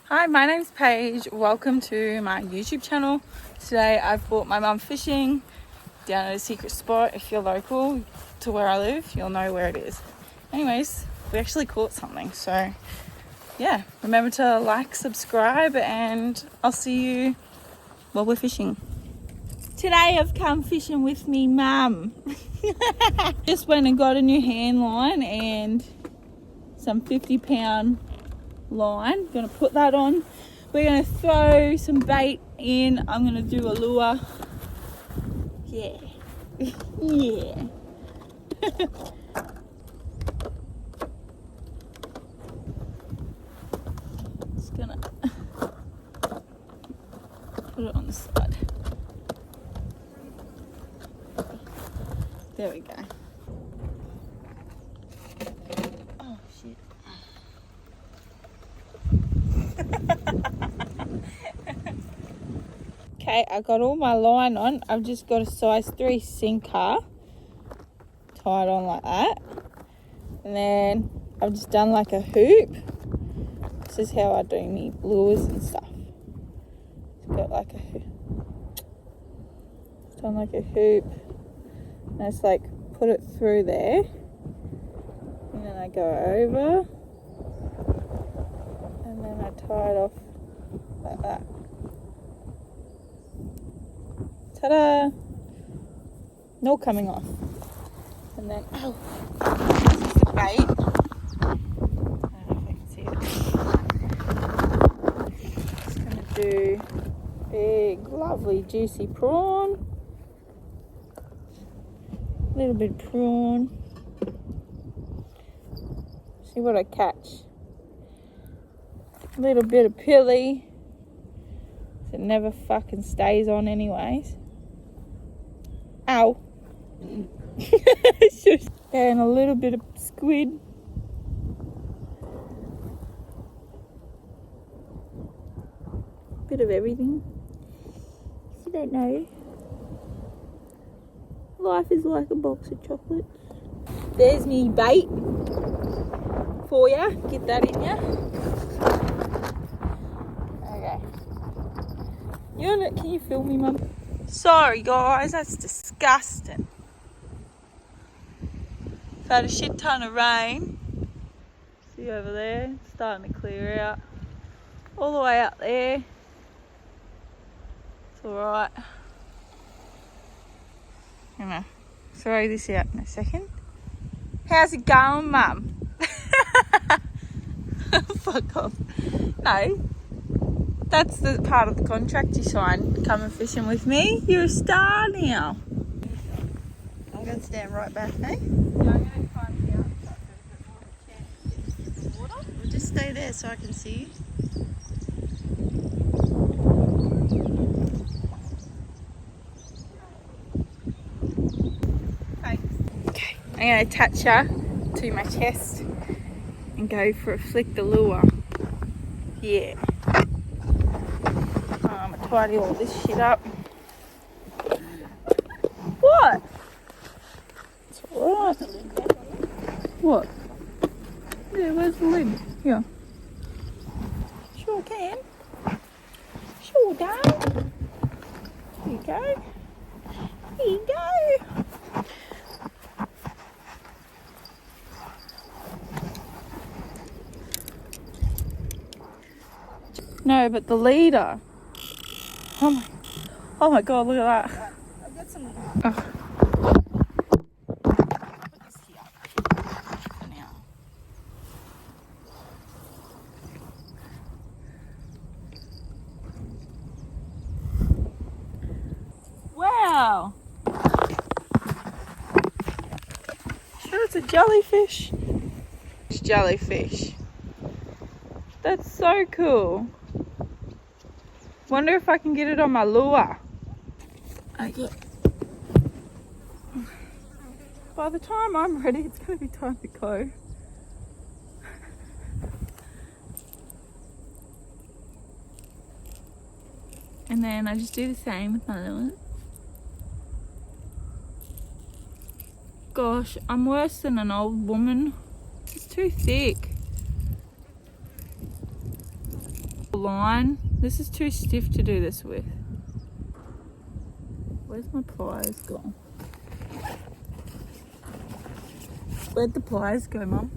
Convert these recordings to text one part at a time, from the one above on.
Hi, my name's Paige. Welcome to my YouTube channel. Today I've brought my mum fishing down at a secret spot. If you're local to where I live, you'll know where it is. Anyways, we actually caught something. So yeah, remember to like, subscribe, and I'll see you while we're fishing. Today I've come fishing with me mum. Just went and got a new hand line and some 50-pound line. Gonna put that on. We're gonna throw some bait in. I'm gonna do a lure. Yeah. Yeah. Just gonna put it on the side. There we go. Oh shit. Okay, I got all my line on. I've just got a size 3 sinker tied on like that. And then I've just done like a hoop. This is how I do me lures and stuff. It's got like a hoop. It's done like a hoop. And I just like put it through there. And then I go over. And then I tie it off like that. Ta-da! No coming off. And then, ow! This is the bait. I don't know if I can see it. Just gonna do big, lovely, juicy prawn. A little bit of prawn. See what I catch. A little bit of pilly. It never fucking stays on anyways. Ow. And a little bit of squid. Bit of everything. You don't know. Life is like a box of chocolates. There's me bait for ya. Get that in ya. Okay. Can you film me, Mum? Sorry guys, that's disgusting. I've had a shit ton of rain. See over there, it's starting to clear out. All the way up there. It's alright. I'm gonna throw this out in a second. How's it going, Mum? Fuck off. No. That's the part of the contract you signed. Coming fishing with me. You're a star now. I'm going to stand right back, eh? Yeah, I'm going to climb the outside so there's a bit more chance to get water. We'll just stay there so I can see you. Okay. I'm going to attach her to my chest and go for a flick the lure. Yeah. Tidy all this shit up. What? It's alright. What? Yeah, where's the lid? Here. Sure can. Sure darling. Here you go. Here you go. No, but the leader. Oh my god, look at that. I've got some. Oh. Put this here for now. Wow. Sure, it's a jellyfish. It's jellyfish. That's so cool. Wonder if I can get it on my lure. Okay. By the time I'm ready, it's going to be time to go. And then I just do the same with my lure. Gosh, I'm worse than an old woman. It's too thick. line. This is too stiff to do this with. Where's my pliers gone? Where'd the pliers go, Mum?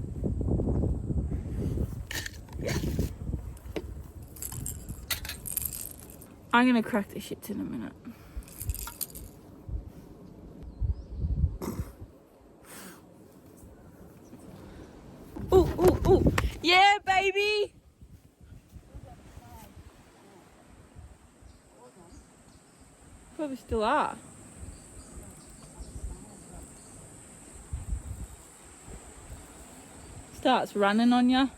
Yeah. I'm gonna crack the shits in a minute. Ooh, ooh, ooh. Yeah, baby! Probably still are. Starts running on you.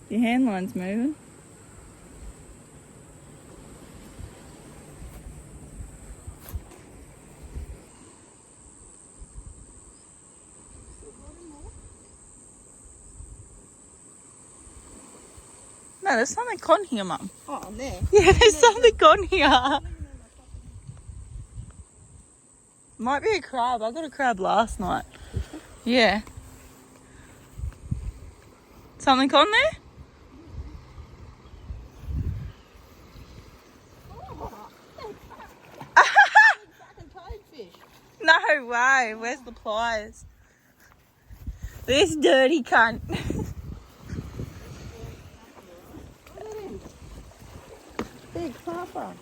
Your hand line's moving. No, there's something on here, Mum. Oh, I'm there. Yeah, there's something on here. Might be a crab. I got a crab last night. Yeah. Something on there? No way. Where's the pliers? This dirty cunt. Big papa.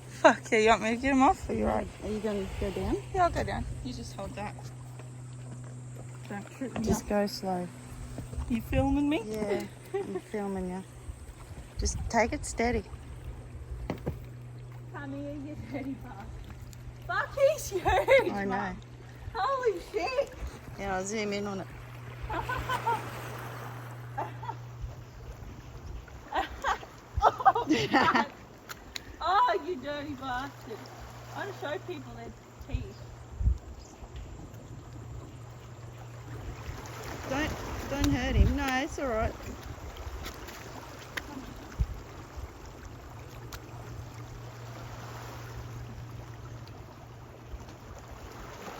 Fuck yeah, you want me to get him off? Are you right? Are you going to go down? Yeah, I'll go down. You just hold that. Don't trip me Just up. go slow. You filming me? Yeah, I'm filming you. Just take it steady. Come here, you dirty bastard. Fuck, he's huge. I know. Mum. Holy shit. Yeah, I'll zoom in on it. Oh, God. Oh, you dirty bastard. I want to show people their teeth. Don't hurt him. No, it's all right.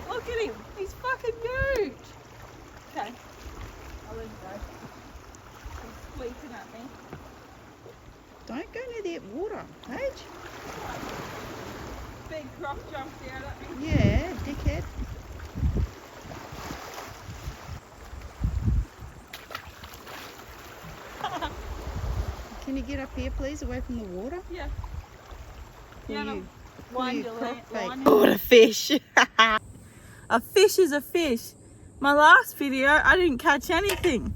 Look at him. He's fucking huge. Okay. I'll let him go. He's squeaking at me. Don't go near the water, Paige. Big croc jumped out at me. Yeah, dickhead. Can you get up here, please, away from the water? Yeah. Will Yeah, no. you- Wind you your croc line. bait? Wind Oh, your- what a fish. A fish is a fish. My last video, I didn't catch anything.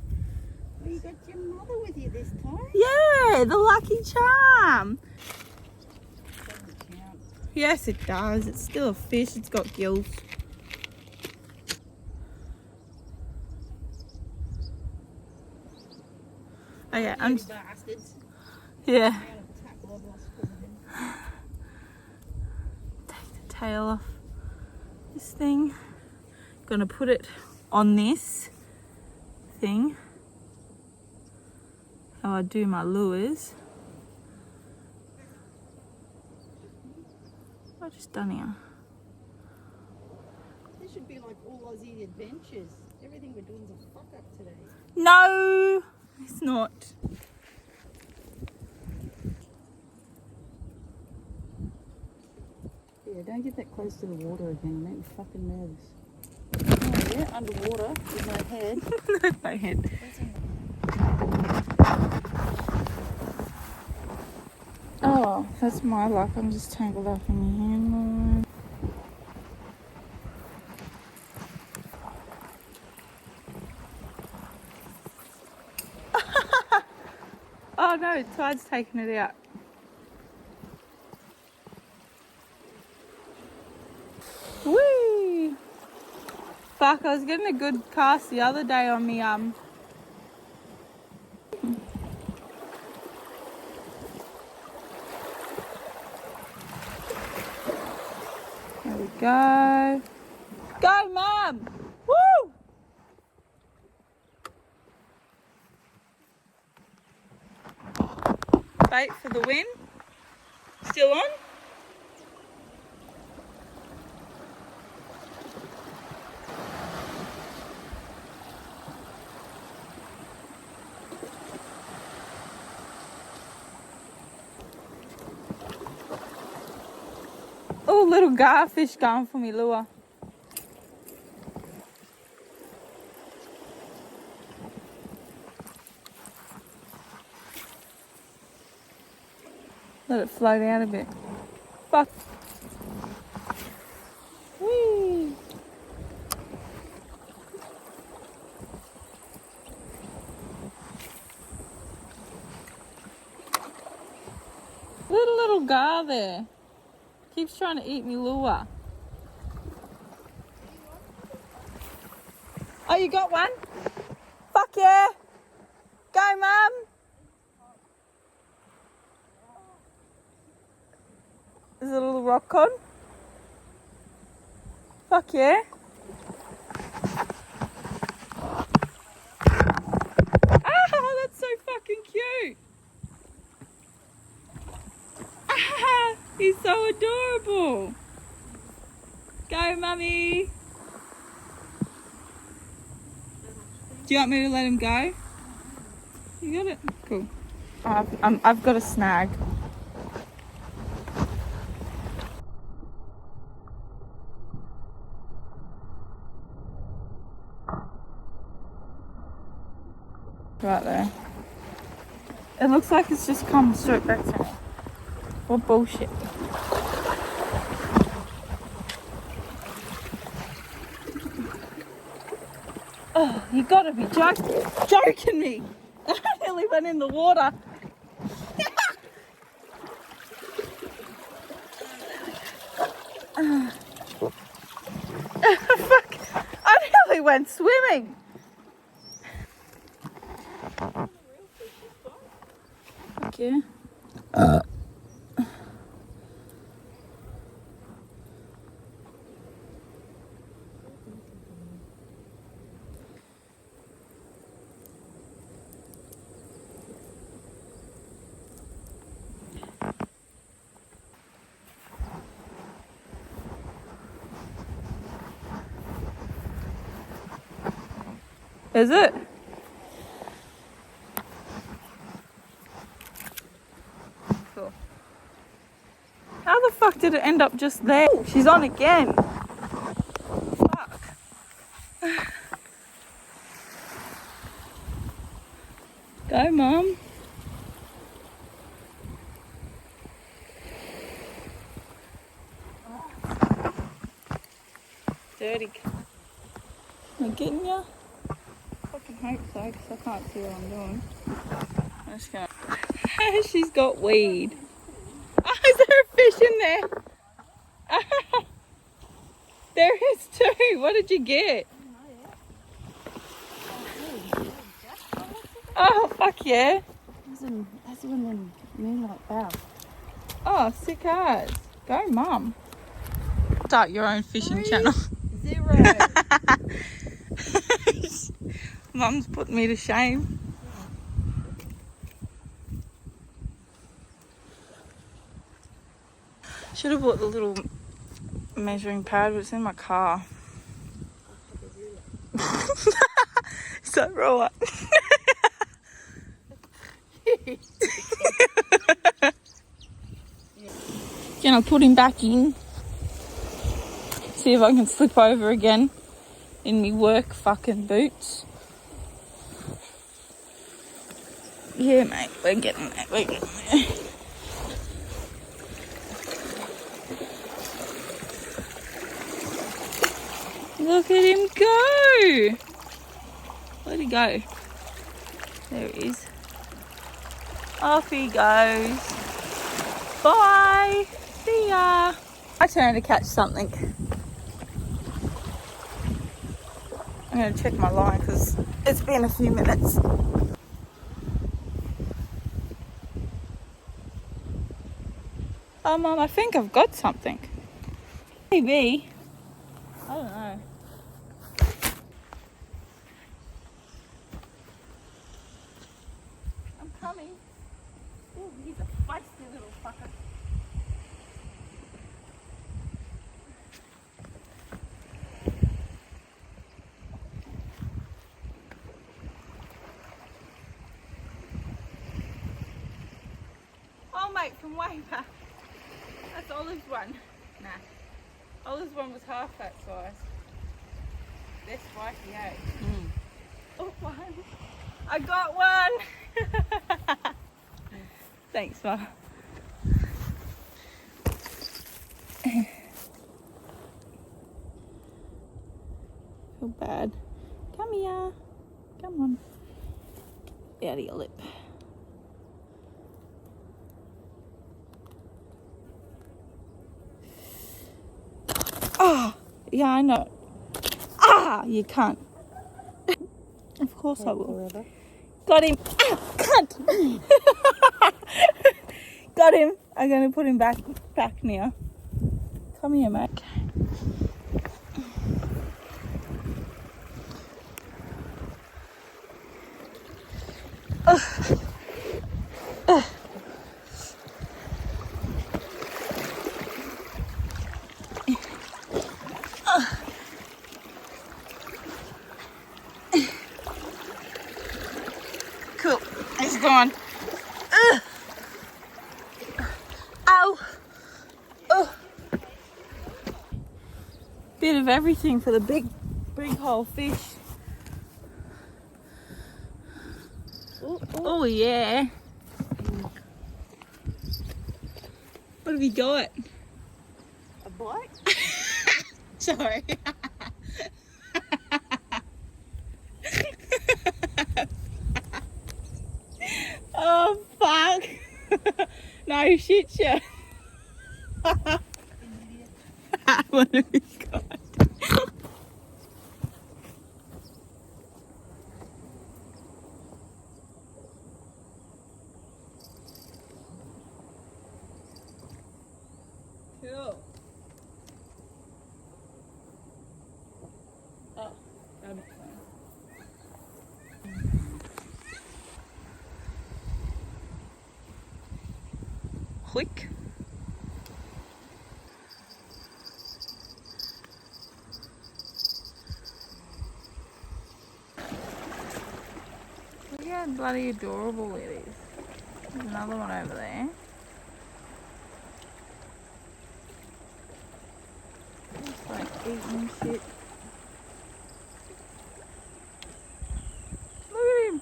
Well, you got your mother with you this time. Yeah, the lucky charm. Doesn't count. Yes, it does. It's still a fish. It's got gills. Okay, I'm. Bastards. Yeah. Out of tackle, I've lost all of them. Take the tail off this thing. Gonna put it on this thing. How I do my lures. What I just done here? This should be like all Aussie adventures. Everything we're doing is a fuck up today. No, it's not. Yeah, don't get that close to the water again. You make me fucking nervous. Oh, yeah, underwater with my head. My head. Oh, that's my luck. I'm just tangled up in the hand line. Oh no, tide's taking it out. Whee! Fuck, I was getting a good cast the other day on me There we go. Go, Mum! Woo! Bait for the win. Still on? little garfish going for me lure. Let it float out a bit. Fuck. Whee! Little gar there. Keeps trying to eat me lure. Oh, you got one? Fuck yeah! Go, Mum! Is it a little rock cod? Fuck yeah! Ah, that's so fucking cute! Ah, he's so adorable! Go, Mummy! Do you want me to let him go? You got it? Cool. I've got a snag. Right there. It looks like it's just come straight back to me. What bullshit. Oh, you gotta be joking me. I nearly went in the water. Fuck. I nearly went swimming. Fuck yeah. Is it? Cool. How the fuck did it end up just there? She's on again. Fuck. Go, Mum. Dirty. Am I getting ya? I hope so, because I can't see what I'm doing. I'm just gonna... She's got weed. Oh, is there a fish in there? There is too. What did you get? Oh, fuck yeah. That's when the moonlight bow. Oh, sick ass. Go, Mum. Start your own fishing channel. 0. Mum's put me to shame. Should have bought the little measuring pad, but it's in my car. Is that right? Gonna put him back in. See if I can slip over again in me work fucking boots. Yeah, mate, we're getting there. We're getting there. Look at him go. Where'd he go? There he is. Off he goes. Bye. See ya. My turn to catch something. I'm going to check my line because it's been a few minutes. Oh, Mum, I think I've got something. Maybe. I don't know. I'm coming. Ooh, he's a feisty little fucker. Oh, mate, from way back. That's Olive's one. Nah. Oh, this one was half that size. They're spiky, eh? Mm. Oh, one. I got one. Thanks, Ma. Feel bad. Come here. Come on. Out of your lip. Ah, yeah, I know. Ah, you can't. Of course I will. Forever. Got him. Ah, cunt. Got him. I'm gonna put him back now. Come here, mate. Cool. He's gone. Ow. Oh. Bit of everything for the big whole fish. Oh yeah. What have you got? A bite? Sorry. Oh fuck. No shit, yeah. What have you got? Cool. Oh, grab it. Quick. Look how bloody adorable it is. There's another one over there. It's like eating shit. Look at him.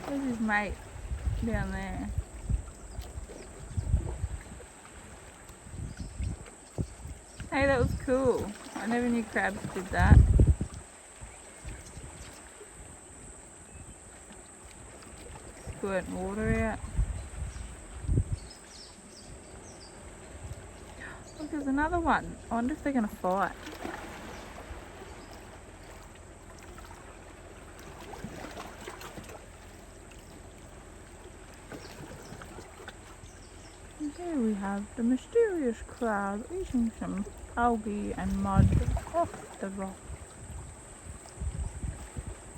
There's his mate down there. Hey, that was cool. I never knew crabs did that. Squirting water out. Look, there's another one. I wonder if they're gonna fight. And here we have the mysterious crab eating some algae and mud off the rock.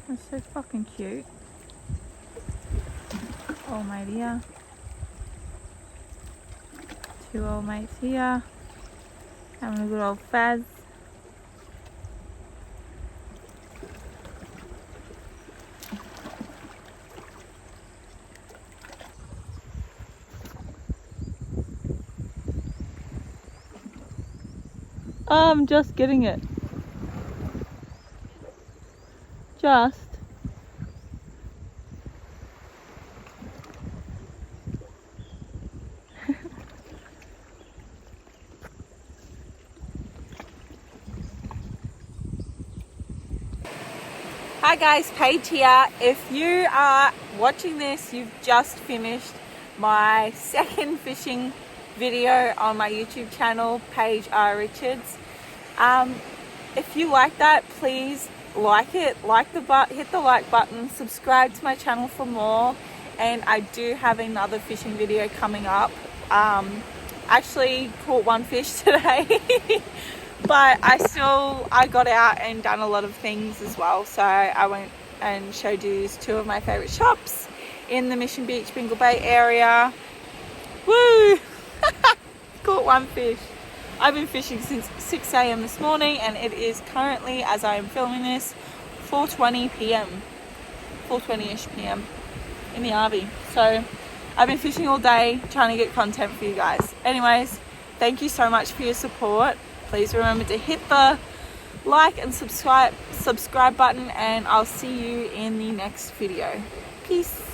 That's so fucking cute. Old mate here. Two old mates here. Having a good old fazz. I'm just getting it. Just. Hi guys, Paige here. If you are watching this, you've just finished my second fishing video on my YouTube channel, Paige R. Richards. If you like that, please like it, hit the like button, subscribe to my channel for more, and I do have another fishing video coming up. Actually caught one fish today. But I got out and done a lot of things as well. So I went and showed you two of my favourite shops in the Mission Beach, Bingle Bay area. Woo! Caught one fish. I've been fishing since 6 a.m. this morning, and it is currently, as I am filming this, 4:20 p.m. 4:20ish p.m. in the RV. So I've been fishing all day trying to get content for you guys. Anyways, thank you so much for your support. Please remember to hit the like and subscribe button, and I'll see you in the next video. Peace.